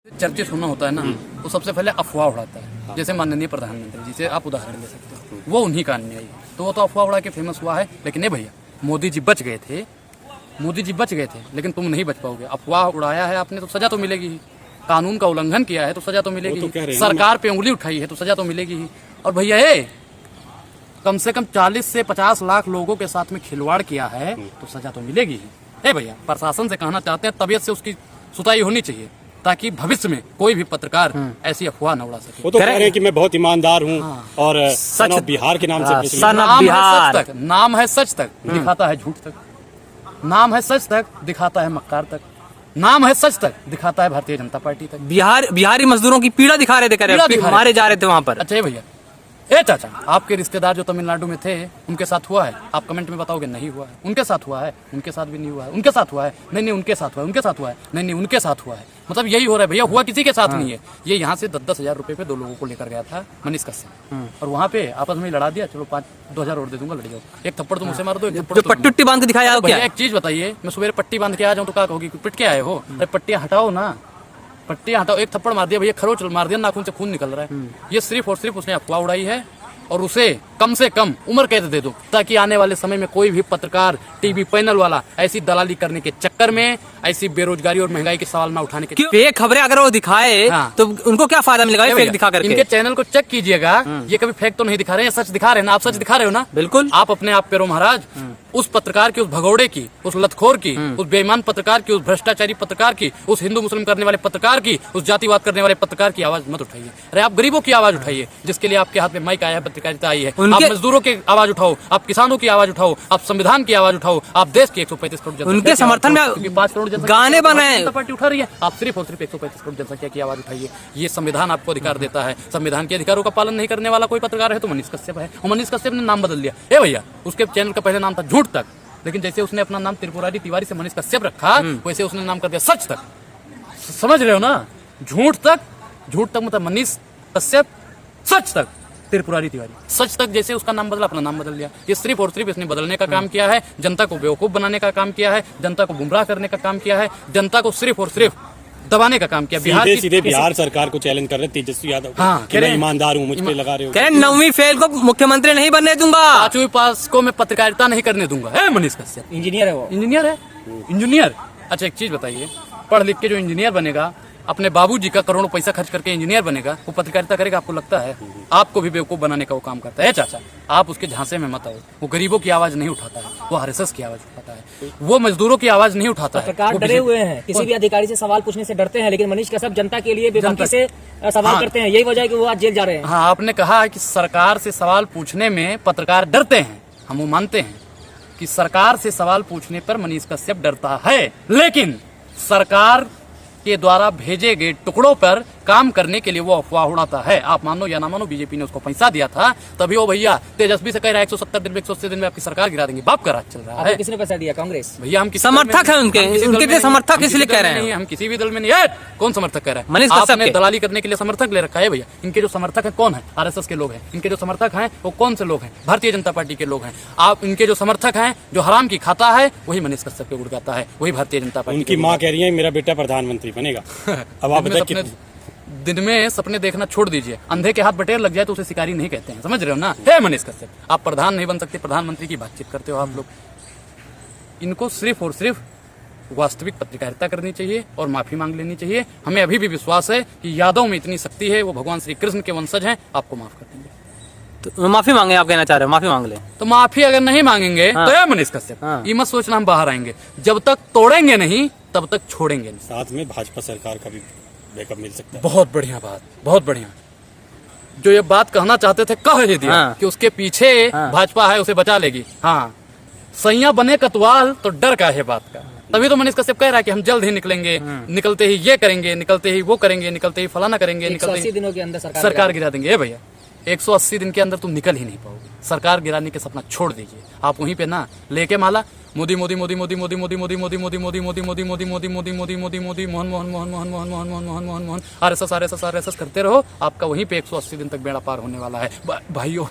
चर्चित होना होता है ना, तो सबसे पहले अफवाह उड़ाता है। जैसे माननीय प्रधानमंत्री जी से आप उदाहरण ले सकते हो, वो उन्हीं का अन्यायी है, तो वो तो अफवाह उड़ा के फेमस हुआ है। लेकिन ये भैया मोदी जी बच गए थे, मोदी जी बच गए थे, लेकिन तुम नहीं बच पाओगे। अफवाह उड़ाया है आपने तो सजा तो मिलेगी ही, कानून का उल्लंघन किया है तो सजा तो मिलेगी ही, सरकार पे उंगली उठाई है तो सजा तो मिलेगी ही। और भैया ये कम से कम 40 से 50 लाख लोगों के साथ में खिलवाड़ किया है तो सजा तो मिलेगी ही। भैया प्रशासन से कहना चाहते हैं तबीयत से उसकी सुताई होनी चाहिए, ताकि भविष्य में कोई भी पत्रकार ऐसी अफवाह न उड़ा सके। वो तो कह रहे हैं कि मैं बहुत ईमानदार हूँ और सन ऑफ बिहार के नाम से नाम है सच तक दिखाता है झूठ तक, नाम है सच तक दिखाता है मक्कार तक, नाम है सच तक दिखाता है भारतीय जनता पार्टी तक। बिहारी मजदूरों की पीड़ा दिखा रहे थे, मारे जा रहे थे वहाँ पर। अच्छा भैया, ए चाचा, आपके रिश्तेदार जो तमिलनाडु में थे उनके साथ हुआ है? आप कमेंट में बताओगे नहीं हुआ है। उनके साथ हुआ है? उनके साथ भी नहीं हुआ है। उनके साथ हुआ है? नहीं उनके साथ हुआ है। उनके साथ हुआ है? नहीं उनके साथ हुआ है। मतलब यही हो रहा है भैया, हुआ किसी के साथ नहीं है। ये यहाँ से 10-10 हजार रुपए पे 2 लोगों को लेकर गया था मनीष कश्यप, और वहाँ पे आपस में लड़ा दिया, चलो 5-2 और दे दूंगा, लड़ जाओ। एक थप्पड़ तुम उसे मार दो, एक थप्पड़ पट्टी बांध के दिखाया। एक चीज बताइए, मैं सुबह पट्टी बांध के आ जाऊँ तो क्या कहोगी? पिट के आए हो? अरे पट्टियाँ हटाओ ना, पट्टियाँ हटाओ। एक थप्पड़ मार दिया भैया, खरोच मार दिया, नाखून से खून निकल रहा है। ये सिर्फ और सिर्फ उसने अफवाह उड़ाई है, और उसे कम से कम उम्र कैद दे दो, ताकि आने वाले समय में कोई भी पत्रकार, टीवी पैनल वाला ऐसी दलाली करने के चक्कर में, ऐसी बेरोजगारी और महंगाई के सवाल में उठाने के फेक खबरें अगर वो दिखाए तो उनको क्या फायदा मिलेगा? फेक दिखा करके इनके चैनल को चेक कीजिएगा, ये कभी फेक तो नहीं दिखा रहे हैं, सच दिखा रहे हैं ना। आप सच दिखा रहे हो ना? बिल्कुल। आप अपने आप पे रो महाराज। उस पत्रकार की, उस भगौड़े की, उस लतखोर की, उस बेईमान पत्रकार की, उस भ्रष्टाचारी पत्रकार की, उस हिंदू मुस्लिम करने वाले पत्रकार की, उस जातिवाद करने वाले पत्रकार की आवाज मत उठाइए। अरे आप गरीबों की आवाज उठाइए, जिसके लिए आपके हाथ में माइक आया है, पत्रकारिता आई है। आप मजदूरों की आवाज उठाओ, आप किसानों की आवाज उठाओ, आप संविधान की आवाज उठाओ, आप देश की 135 करोड़ जनता उनके समर्थन में 5 करोड़ गाने बनाए पार्टी उठा रही है। आप सिर्फ और सिर्फ 135 करोड़ जनसंख्या की आवाज उठाइए। ये संविधान आपको अधिकार देता है। संविधान के अधिकारों का पालन नहीं करने वाला कोई पत्रकार है तो मनीष कश्यप है। और मनीष कश्यप ने नाम बदल दिया। ए भैया, उसके चैनल का पहले नाम था झूठ तक, लेकिन जैसे उसने अपना नाम त्रिपुरारी तिवारी से मनीष कश्यप रखा, वैसे उसने नाम कर दिया सच तक। समझ रहे हो ना? झूठ तक मतलब मनीष कश्यप, सच तक त्रिपुरारी तिवारी। सच तक जैसे उसका नाम बदला, अपना नाम बदल लिया। ये सिर्फ और सिर्फ इसने बदलने का काम किया है, जनता को बेवकूफ बनाने का काम किया है, जनता को गुमराह करने का काम किया है, जनता को सिर्फ और सिर्फ दबाने का काम किया। सीधे बिहार सरकार को चैलेंज कर रहे तेजस्वी यादव। हाँ, मैं ईमानदार हूँ, मुझ पे लगा रहे हो। कह 9वीं फेल को मुख्यमंत्री नहीं बनने दूंगा, 5वीं पास को मैं पत्रकारिता नहीं करने दूंगा। मनीष कश्यप इंजीनियर है, वो इंजीनियर है। इंजीनियर, अच्छा एक चीज बताइए, पढ़ लिख के जो इंजीनियर बनेगा, अपने बाबूजी का करोड़ों पैसा खर्च करके इंजीनियर बनेगा, वो पत्रकारिता करेगा? आपको लगता है? आपको भी बेवकूफ बनाने का वो काम करता है। चाचा, आप उसके झांसे में मत आओ। वो गरीबों की आवाज नहीं उठाता है, वो आरएसएस की आवाज उठाता है, वो मजदूरों की आवाज नहीं उठाता है। पत्रकार डरे हुए हैं, किसी भी अधिकारी से सवाल पूछने से डरते हैं, लेकिन मनीष कश्यप जनता के लिए बेबाकी से सवाल करते हैं। यही वजह है कि वो आज जेल जा रहे हैं। हाँ, आपने कहा है कि सरकार से सवाल पूछने में पत्रकार डरते हैं। हम वो मानते हैं कि सरकार से सवाल पूछने पर मनीष कश्यप डरता है, लेकिन सरकार के द्वारा भेजे गए टुकड़ों पर काम करने के लिए वो अफवाह उड़ाता है। आप मानो या ना मानो, बीजेपी ने उसको पैसा दिया था, तभी वो भैया तेजस्वी से कह रहा है 170 दिन में 180 दिन में आपकी सरकार गिरा देंगे। बाप का राज चल रहा है। किसने पैसा दिया? कांग्रेस। भैया हम समर्थक है उनके समर्थक इसलिए कह रहे हैं। हम किसी भी दल में नहीं है। कौन समर्थक कह रहा है? मनीष कश्यप आपने दलाली करने के लिए समर्थक ले रखा है भैया। इनके जो समर्थक है कौन है? आरएसएस के लोग हैं। इनके जो समर्थक हैं वो कौन से लोग हैं? भारतीय जनता पार्टी के लोग हैं। आप इनके जो समर्थक हैं, जो हराम की खाता है, वही मनीष कश्यप के गुड़गाता है, वही भारतीय जनता पार्टी। उनकी माँ कह रही है मेरा बेटा प्रधानमंत्री बनेगा। अब आप दिन में सपने देखना छोड़ दीजिए। अंधे के हाथ बटेर लग जाए तो उसे शिकारी नहीं कहते हैं। समझ रहे हो ना? हे मनीष कश्यप, आप प्रधान नहीं बन सकते, प्रधानमंत्री की बातचीत करते हो आप लोग। इनको सिर्फ और सिर्फ वास्तविक पत्रकारिता करनी चाहिए और माफी मांग लेनी चाहिए। हमें अभी भी विश्वास है कि यादव में इतनी शक्ति है, वो भगवान श्री कृष्ण के वंशज हैं, आपको माफ कर देंगे। तो माफी मांगे, आप कहना चाह रहे हो? माफी मांग ले। तो माफी अगर नहीं मांगेंगे तो ये मनीष कश्यप, ये मत सोचना हम बाहर आएंगे। जब तक तोड़ेंगे नहीं तब तक छोड़ेंगे नहीं। साथ में भाजपा सरकार का भी बैकअप मिल सकता है। बहुत बढ़िया बात, बहुत बढ़िया। जो ये बात कहना चाहते थे कह ही दिया कि उसके पीछे भाजपा है, उसे बचा लेगी। हाँ, सैया बने कतवाल तो डर का है बात का। तभी तो मनीष कश्यप कह रहा है कि हम जल्द ही निकलेंगे, निकलते ही ये करेंगे, निकलते ही वो करेंगे, निकलते ही फलाना करेंगे, निकलते ही दिनों के अंदर सरकार गिरा देंगे। भैया 180 दिन के अंदर तुम निकल ही नहीं पाओगे। सरकार गिराने के सपना छोड़ दीजिए। आप वहीं पे ना लेके माला Modi Modi Modi Modi Modi Modi Modi Modi Modi Modi Modi Modi Modi Modi Modi Modi Modi Modi Mohan Mohan Mohan Mohan Mohan Mohan Mohan Mohan Mohan Mohan RSS RSS RSS करते रहो। आपका वहीं पे 180 दिन तक बेड़ा पार होने वाला है। भाइयों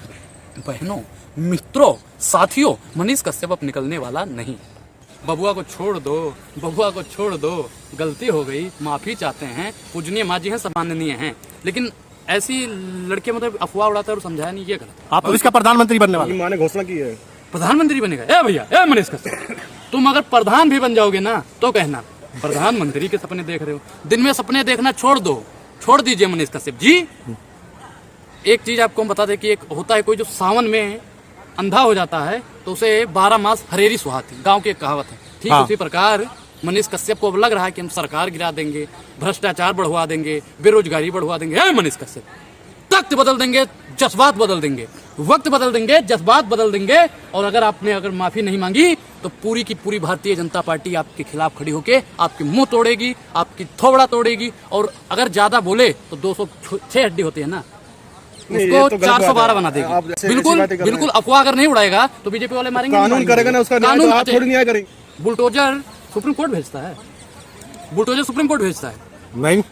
बहनों मित्रों साथियों, मनीष कश्यप अब निकलने वाला नहीं। बबुआ को छोड़ दो, बबुआ को छोड़ दो, गलती हो गई, माफी चाहते हैं, पूजनीय माँ जी हैं, सम्माननीय हैं। लेकिन ऐसी लड़के मतलब अफवाह उड़ाता है और समझाया नहीं, ये गलत। आप इसका प्रधानमंत्री बनने वाले? माँ ने घोषणा की है प्रधानमंत्री बनेगा? ए भैया, ए मनीष कश्यप, तुम अगर प्रधान भी बन जाओगे ना तो कहना प्रधानमंत्री के सपने देख रहे हो। दिन में सपने देखना छोड़ दो, छोड़ दीजिए मनीष कश्यप जी। एक चीज आपको हम बता दें कि एक होता है कोई जो सावन में अंधा हो जाता है तो उसे 12 मास हरेरी सुहाती, गांव की एक कहावत है। ठीक उसी प्रकार मनीष कश्यप को अब लग रहा है कि हम सरकार गिरा देंगे, भ्रष्टाचार बढ़वा देंगे, बेरोजगारी बढ़वा देंगे। ए मनीष कश्यप, तख्त बदल देंगे, जज्बात बदल देंगे, वक्त बदल देंगे, जज्बात बदल देंगे। और अगर माफी नहीं मांगी तो पूरी की पूरी भारतीय जनता पार्टी आपके खिलाफ खड़ी होकर आपकी मुंह तोड़ेगी, आपकी थोबड़ा तोड़ेगी। और अगर ज्यादा बोले तो 206 हड्डी होती है ना, उसको 412 बना देगी। बिल्कुल अफवाह अगर नहीं उड़ाएगा तो बीजेपी वाले मारेंगे। कानून करेगा ना उसका, कानून आप थोड़ी न्याय करेंगे। बुलडोजर सुप्रीम कोर्ट भेजता है, बुलडोजर सुप्रीम कोर्ट भेजता है? नहीं,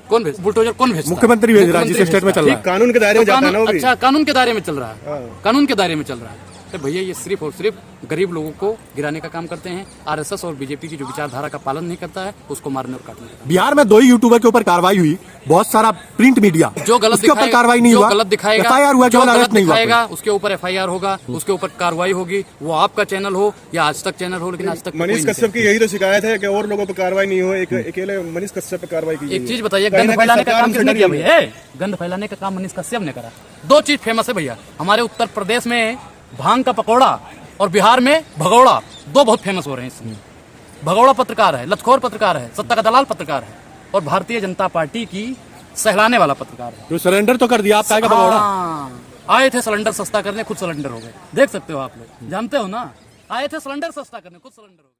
कौन भेज बुलडोजर कौन भेजता है? मुख्यमंत्री भेज रहा है, जिस स्टेट में चल रहा है। कानून के दायरे में जाता है ना वो भी। अच्छा, कानून के दायरे में चल रहा है, कानून के दायरे में चल रहा है। तो भैया ये सिर्फ और सिर्फ गरीब लोगों को गिराने का काम करते हैं। आरएसएस और बीजेपी की जो विचारधारा का पालन नहीं करता है उसको मारने और काटने का। बिहार में 2 ही यूट्यूबर के ऊपर कार्रवाई हुई, बहुत सारा प्रिंट मीडिया जो गलत उसके ऊपर कार्रवाई नहीं हुआ, गलत दिखाएगा, FIR हुआ, जो गलत नहीं दिखाएगा उसके ऊपर FIR होगा, उसके ऊपर कार्रवाई होगी। वो आपका चैनल हो या आज तक चैनल हो, लेकिन आज तक मनीष कश्यप की यही तो शिकायत है कि और लोगों पर कार्रवाई नहीं हो, एक अकेले मनीष कश्यप पर कार्रवाई की। एक चीज बताइए, गंद फैलाने का काम किसने किया भैया? गंद फैलाने का काम मनीष कश्यप ने करा। 2 चीज फेमस है भैया हमारे उत्तर प्रदेश में, भांग का पकौड़ा, और बिहार में भगौड़ा। 2 बहुत फेमस हो रहे हैं इसमें। भगौड़ा पत्रकार है, लतखोर पत्रकार है, सत्ता का दलाल पत्रकार है, और भारतीय जनता पार्टी की सहलाने वाला पत्रकार है। तो सरेंडर तो कर दिया आप, का भगौड़ा? आए थे सिलेंडर सस्ता करने, खुद सिलेंडर हो गए। देख सकते हो आप लोग, जानते हो ना, आए थे सिलेंडर सस्ता करने, खुद सिलेंडर हो गए।